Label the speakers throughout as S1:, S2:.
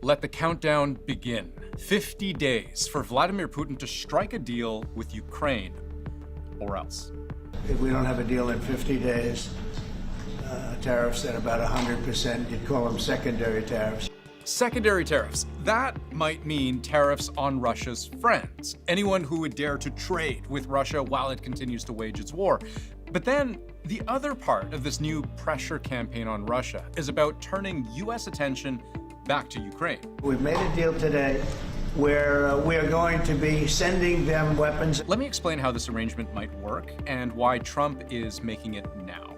S1: Let the countdown begin. 50 days for Vladimir Putin to strike a deal with Ukraine, or else.
S2: If we don't have a deal in 50 days, tariffs at about 100%, you'd call them secondary tariffs.
S1: Secondary tariffs. That might mean tariffs on Russia's friends, anyone who would dare to trade with Russia while it continues to wage its war. But then the other part of this new pressure campaign on Russia is about turning U.S. attention back to Ukraine.
S2: We've made a deal today where we are going to be sending them weapons.
S1: Let me explain how this arrangement might work and why Trump is making it now.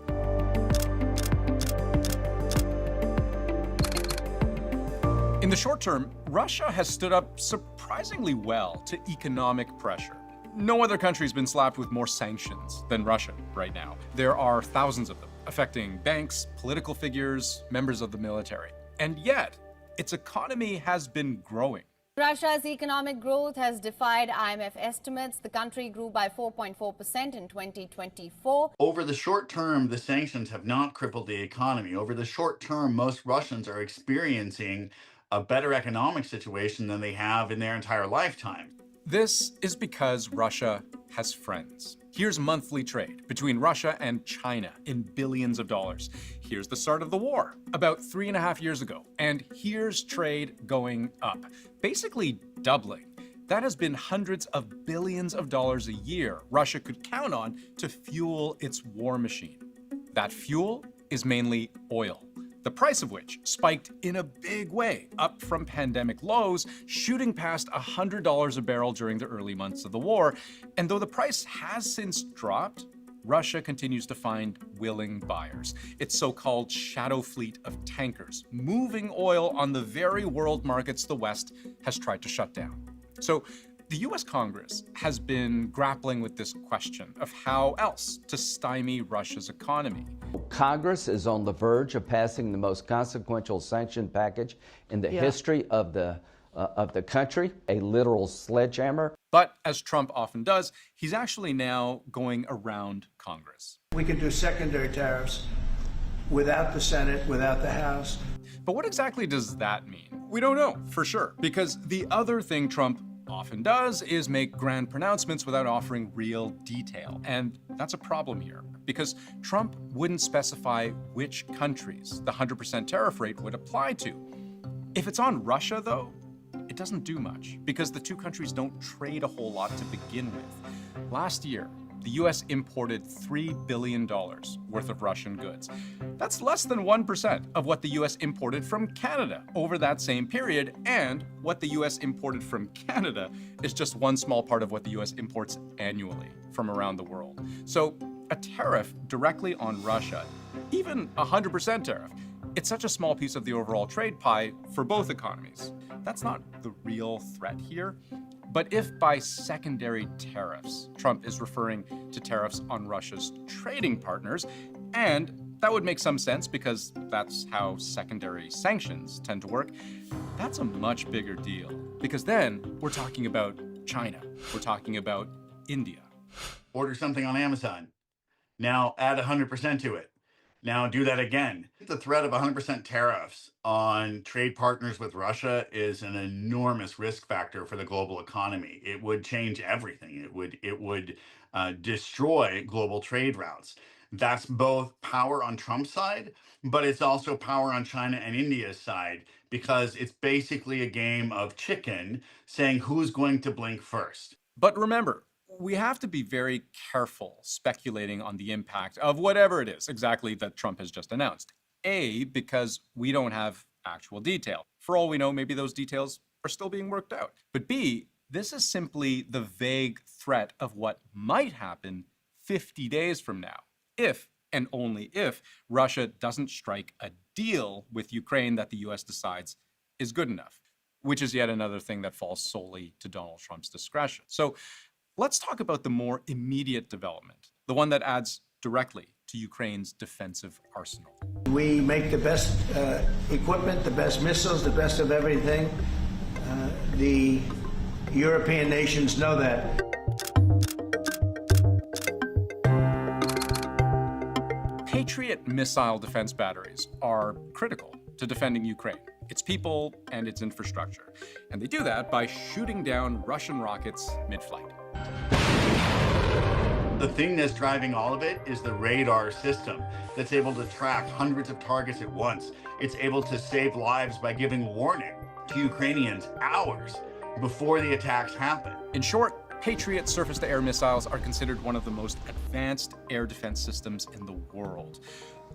S1: In the short term, Russia has stood up surprisingly well to economic pressure. No other country has been slapped with more sanctions than Russia right now. There are thousands of them, affecting banks, political figures, members of the military. And yet, its economy has been growing.
S3: Russia's economic growth has defied IMF estimates. The country grew by 4.4% in 2024.
S4: Over the short term, the sanctions have not crippled the economy. Over the short term, most Russians are experiencing a better economic situation than they have in their entire lifetime.
S1: This is because Russia has friends. Here's monthly trade between Russia and China in billions of dollars. Here's the start of the war about 3.5 years ago. And here's trade going up, basically doubling. That has been hundreds of billions of dollars a year Russia could count on to fuel its war machine. That fuel is mainly oil, the price of which spiked in a big way, up from pandemic lows, shooting past $100 a barrel during the early months of the war. And though the price has since dropped, Russia continues to find willing buyers. Its so-called shadow fleet of tankers, moving oil on the very world markets the West has tried to shut down. So the US Congress has been grappling with this question of how else to stymie Russia's economy.
S5: Congress is on the verge of passing the most consequential sanction package in the history of the country, a literal sledgehammer.
S1: But as Trump often does, he's actually now going around Congress.
S2: We could do secondary tariffs without the Senate, without the House.
S1: But what exactly does that mean? We don't know for sure, because the other thing Trump often does is make grand pronouncements without offering real detail. And that's a problem here, because Trump wouldn't specify which countries the 100% tariff rate would apply to. If it's on Russia, though, it doesn't do much, because the two countries don't trade a whole lot to begin with. Last year, the US imported $3 billion worth of Russian goods. That's less than 1% of what the US imported from Canada over that same period, and what the US imported from Canada is just one small part of what the US imports annually from around the world. So a tariff directly on Russia, even a 100% tariff, it's such a small piece of the overall trade pie for both economies. That's not the real threat here. But if by secondary tariffs, Trump is referring to tariffs on Russia's trading partners, and that would make some sense because that's how secondary sanctions tend to work, that's a much bigger deal. Because then we're talking about China, we're talking about India.
S4: Order something on Amazon. Now add 100% to it. Now do that again. The threat of 100% tariffs on trade partners with Russia is an enormous risk factor for the global economy. It would change everything. It would destroy global trade routes. That's both power on Trump's side, but it's also power on China and India's side, because it's basically a game of chicken, saying who's going to blink first.
S1: But remember, we have to be very careful speculating on the impact of whatever it is exactly that Trump has just announced. A, because we don't have actual detail. For all we know, maybe those details are still being worked out. But B, this is simply the vague threat of what might happen 50 days from now, if and only if Russia doesn't strike a deal with Ukraine that the US decides is good enough, which is yet another thing that falls solely to Donald Trump's discretion. So let's talk about the more immediate development, the one that adds directly to Ukraine's defensive arsenal.
S2: We make the best equipment, the best missiles, the best of everything. The European nations know that.
S1: Patriot missile defense batteries are critical to defending Ukraine, its people, and its infrastructure. And they do that by shooting down Russian rockets mid-flight.
S4: The thing that's driving all of it is the radar system that's able to track hundreds of targets at once. It's able to save lives by giving warning to Ukrainians hours before the attacks happen.
S1: In short, Patriot surface-to-air missiles are considered one of the most advanced air defense systems in the world.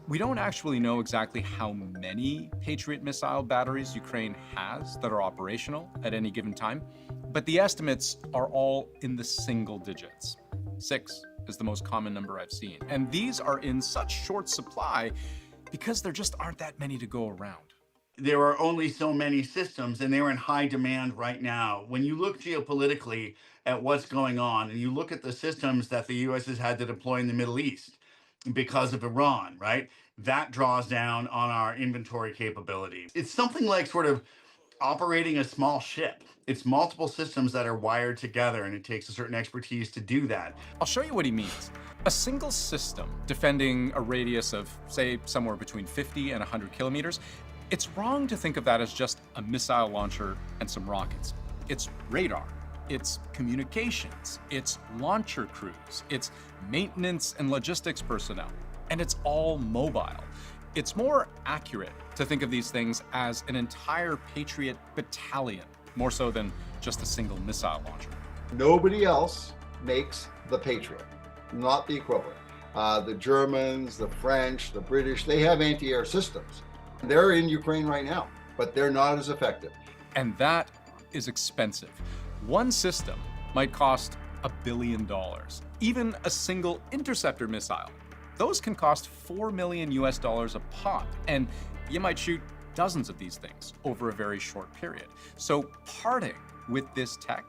S1: We don't actually know exactly how many Patriot missile batteries Ukraine has that are operational at any given time, but the estimates are all in the single digits. 6 is the most common number I've seen. And these are in such short supply because there just aren't that many to go around.
S4: There are only so many systems, and they're in high demand right now. When you look geopolitically at what's going on, and you look at the systems that the U.S. has had to deploy in the Middle East because of Iran, right? That draws down on our inventory capability. It's something like sort of operating a small ship. It's multiple systems that are wired together, and it takes a certain expertise to do that.
S1: I'll show you what he means. A single system defending a radius of, say, somewhere between 50 and 100 kilometers, it's wrong to think of that as just a missile launcher and some rockets. It's radar, it's communications, it's launcher crews, it's maintenance and logistics personnel, and it's all mobile. It's more accurate to think of these things as an entire Patriot battalion, more so than just a single missile launcher.
S6: Nobody else makes the Patriot, not the equivalent. The Germans, the French, the British, they have anti-air systems. They're in Ukraine right now, but they're not as effective.
S1: And that is expensive. One system might cost $1 billion. Even a single interceptor missile, those can cost $4 million a pop. And you might shoot dozens of these things over a very short period. So parting with this tech,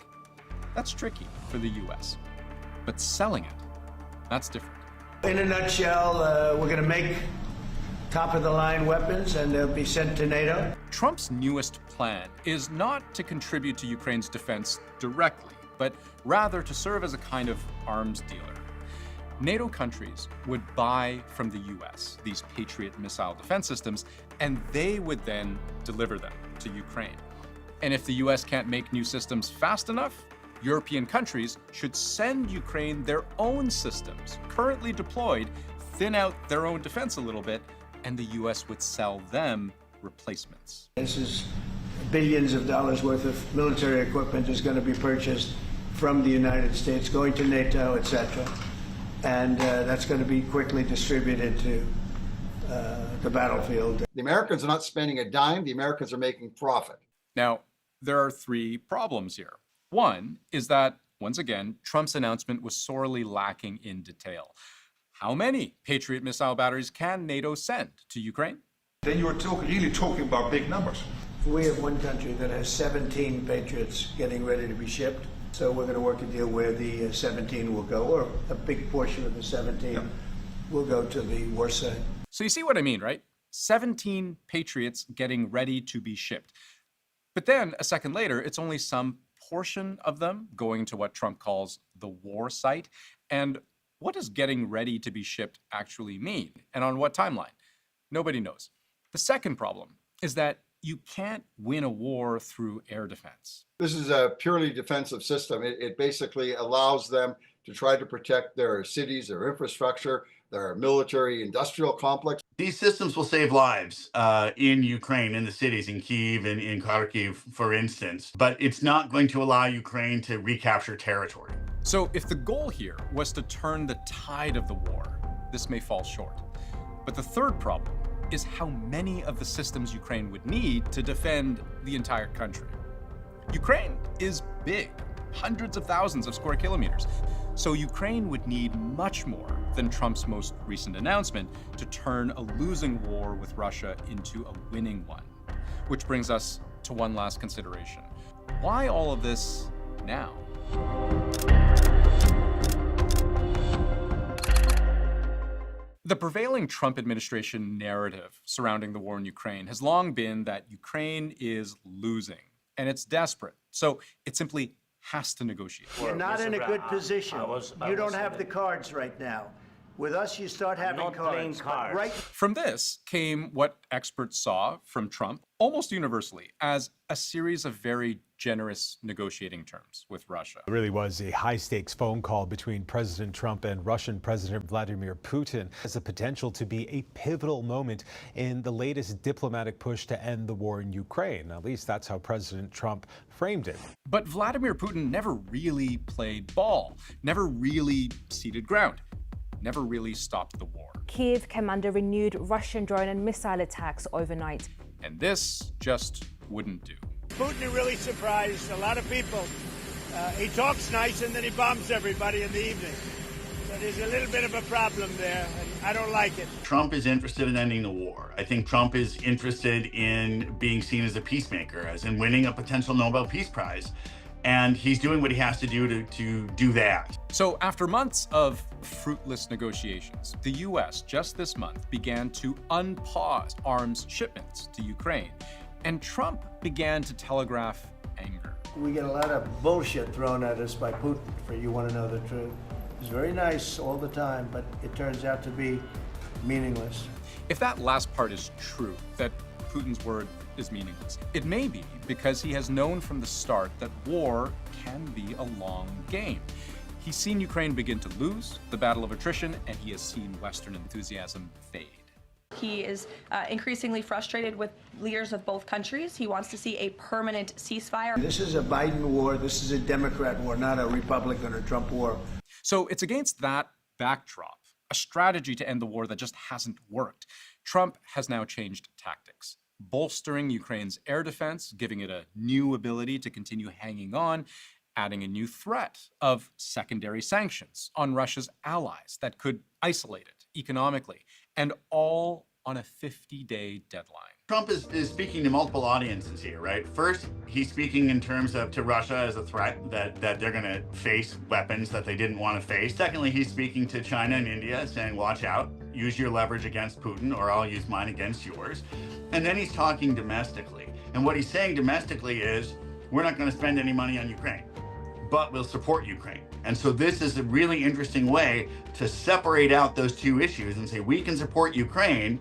S1: that's tricky for the US. But selling it, that's different.
S2: In a nutshell, we're going to make top-of-the-line weapons, and they'll be sent to NATO.
S1: Trump's newest plan is not to contribute to Ukraine's defense directly, but rather to serve as a kind of arms dealer. NATO countries would buy from the US these Patriot missile defense systems, and they would then deliver them to Ukraine. And if the US can't make new systems fast enough, European countries should send Ukraine their own systems, currently deployed, thin out their own defense a little bit, and the US would sell them replacements.
S2: This is billions of dollars worth of military equipment is going to be purchased from the United States, going to NATO, etc. And that's going to be quickly distributed to the battlefield.
S6: The Americans are not spending a dime. The Americans are making profit.
S1: Now, there are 3 problems here. One is that, once again, Trump's announcement was sorely lacking in detail. How many Patriot missile batteries can NATO send to Ukraine?
S7: Then you're really talking about big numbers.
S2: We have one country that has 17 Patriots getting ready to be shipped. So we're going to work a deal where the 17 will go, or a big portion of the 17 will go to the war side.
S1: So you see what I mean, right? 17 Patriots getting ready to be shipped. But then, a second later, it's only some portion of them going to what Trump calls the war site. And what does getting ready to be shipped actually mean? And on what timeline? Nobody knows. The second problem is that you can't win a war through air defense.
S6: This is a purely defensive system. It basically allows them to try to protect their cities, their infrastructure, their military industrial complex.
S4: These systems will save lives in Ukraine, in the cities, in Kyiv and in Kharkiv, for instance. But it's not going to allow Ukraine to recapture territory.
S1: So if the goal here was to turn the tide of the war, this may fall short. But the third problem is how many of the systems Ukraine would need to defend the entire country. Ukraine is big, hundreds of thousands of square kilometers. So Ukraine would need much more than Trump's most recent announcement to turn a losing war with Russia into a winning one. Which brings us to one last consideration. Why all of this now? The prevailing Trump administration narrative surrounding the war in Ukraine has long been that Ukraine is losing, and it's desperate. So it simply has to negotiate.
S2: You're not in a good position. You don't have the cards right now. With us, you start having cards. Right.
S1: From this came what experts saw from Trump almost universally as a series of very generous negotiating terms with Russia.
S8: It really was a high-stakes phone call between President Trump and Russian President Vladimir Putin. It has the potential to be a pivotal moment in the latest diplomatic push to end the war in Ukraine. At least that's how President Trump framed it.
S1: But Vladimir Putin never really played ball, never really ceded ground, never really stopped the war.
S9: Kyiv came under renewed Russian drone and missile attacks overnight.
S1: And this just wouldn't do.
S10: Putin really surprised a lot of people. He talks nice and then he bombs everybody in the evening. So there's a little bit of a problem there, and I don't like it.
S4: Trump is interested in ending the war. I think Trump is interested in being seen as a peacemaker, as in winning a potential Nobel Peace Prize. And he's doing what he has to do to do that.
S1: So after months of fruitless negotiations, the U.S. just this month began to unpause arms shipments to Ukraine. And Trump began to telegraph anger.
S2: We get a lot of bullshit thrown at us by Putin, for you want to know the truth. He's very nice all the time, but it turns out to be meaningless.
S1: If that last part is true, that Putin's word is meaningless, it may be because he has known from the start that war can be a long game. He's seen Ukraine begin to lose the battle of attrition, and he has seen Western enthusiasm fade.
S11: He is increasingly frustrated with leaders of both countries. He wants to see a permanent ceasefire.
S2: This is a Biden war. This is a Democrat war, not a Republican or Trump war.
S1: So it's against that backdrop, a strategy to end the war that just hasn't worked. Trump has now changed tactics, bolstering Ukraine's air defense, giving it a new ability to continue hanging on, adding a new threat of secondary sanctions on Russia's allies that could isolate it economically, and all on a 50-day deadline.
S4: Trump is speaking to multiple audiences here, right? First, he's speaking in terms of to Russia as a threat that they're going to face weapons that they didn't want to face. Secondly, he's speaking to China and India, saying, watch out, use your leverage against Putin, or I'll use mine against yours. And then he's talking domestically. And what he's saying domestically is, we're not going to spend any money on Ukraine, but we'll support Ukraine. And so this is a really interesting way to separate out those two issues and say, we can support Ukraine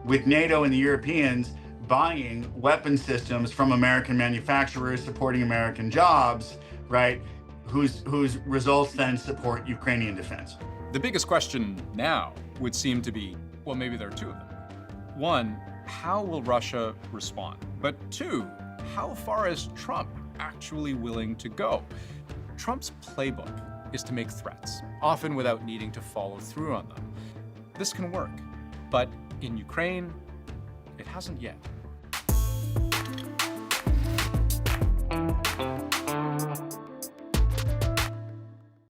S4: with NATO and the Europeans buying weapon systems from American manufacturers, supporting American jobs, right? Whose results then support Ukrainian defense.
S1: The biggest question now would seem to be, well, maybe there are two of them. One, how will Russia respond? But two, how far is Trump actually willing to go? Trump's playbook is to make threats, often without needing to follow through on them. This can work, but in Ukraine, it hasn't yet.